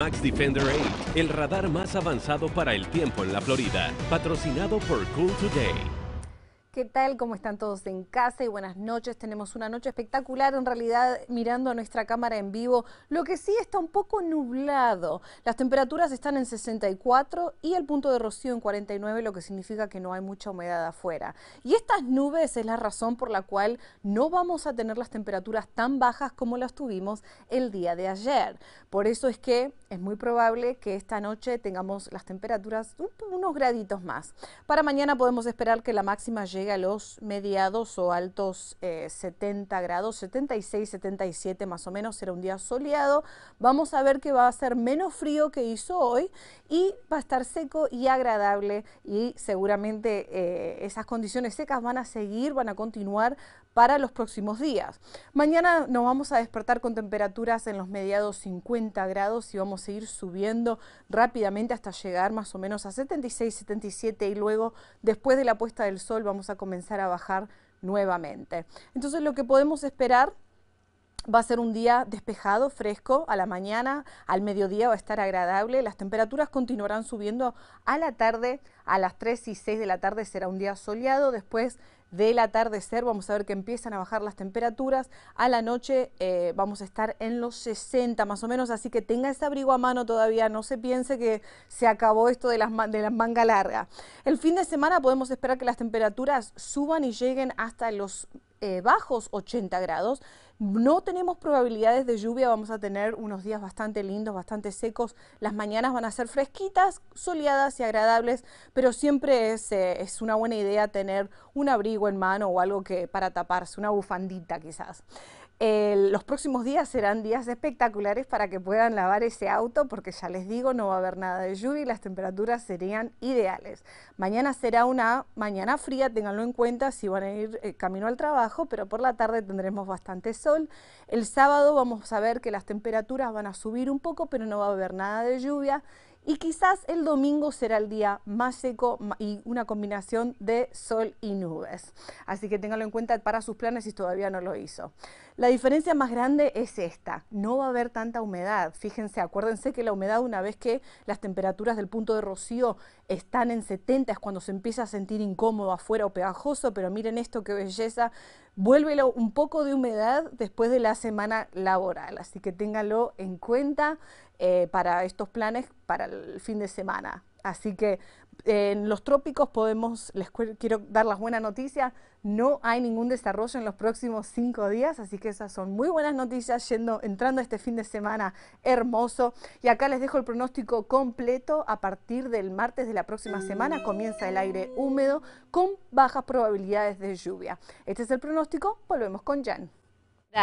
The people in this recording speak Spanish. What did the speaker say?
Max Defender 8, el radar más avanzado para el tiempo en la Florida, patrocinado por Cool Today. ¿Qué tal? ¿Cómo están todos en casa? Y buenas noches. Tenemos una noche espectacular, en realidad, mirando a nuestra cámara en vivo. Lo que sí está un poco nublado. Las temperaturas están en 64 y el punto de rocío en 49, lo que significa que no hay mucha humedad afuera. Y estas nubes es la razón por la cual no vamos a tener las temperaturas tan bajas como las tuvimos el día de ayer. Por eso es que es muy probable que esta noche tengamos las temperaturas unos graditos más. Para mañana podemos esperar que la máxima llegue a los mediados o altos 70 grados, 76, 77 más o menos. Será un día soleado. Vamos a ver que va a ser menos frío que hizo hoy y va a estar seco y agradable, y seguramente esas condiciones secas van a seguir, van a continuar para los próximos días. Mañana nos vamos a despertar con temperaturas en los mediados 50 grados y vamos a ir subiendo rápidamente hasta llegar más o menos a 76, 77, y luego, después de la puesta del sol, vamos a comenzar a bajar nuevamente. Entonces, lo que podemos esperar va a ser un día despejado, fresco. A la mañana, al mediodía va a estar agradable. Las temperaturas continuarán subiendo a la tarde. A las 3 y 6 de la tarde será un día soleado. Después del atardecer vamos a ver que empiezan a bajar las temperaturas. A la noche vamos a estar en los 60 más o menos, así que tenga ese abrigo a mano todavía. No se piense que se acabó esto de las manga larga. El fin de semana podemos esperar que las temperaturas suban y lleguen hasta los bajos 80 grados. No tenemos probabilidades de lluvia, vamos a tener unos días bastante lindos, bastante secos. Las mañanas van a ser fresquitas, soleadas y agradables, pero siempre es una buena idea tener un abrigo en mano o algo para taparse, una bufandita quizás. Los próximos días serán días espectaculares para que puedan lavar ese auto, porque ya les digo, no va a haber nada de lluvia y las temperaturas serían ideales. Mañana será una mañana fría, ténganlo en cuenta si van a ir camino al trabajo, pero por la tarde tendremos bastante sol. El sábado vamos a ver que las temperaturas van a subir un poco, pero no va a haber nada de lluvia. Y quizás el domingo será el día más seco y una combinación de sol y nubes. Así que ténganlo en cuenta para sus planes si todavía no lo hizo. La diferencia más grande es esta: no va a haber tanta humedad. Fíjense, acuérdense que la humedad, una vez que las temperaturas del punto de rocío están en 70, es cuando se empieza a sentir incómodo afuera o pegajoso, pero miren esto, qué belleza. Vuelve un poco de humedad después de la semana laboral, así que ténganlo en cuenta para estos planes para el fin de semana. Así que en los trópicos quiero dar las buenas noticias, no hay ningún desarrollo en los próximos 5 días, así que esas son muy buenas noticias entrando a este fin de semana hermoso. Y acá les dejo el pronóstico completo. A partir del martes de la próxima semana comienza el aire húmedo con bajas probabilidades de lluvia. Este es el pronóstico, volvemos con Jan.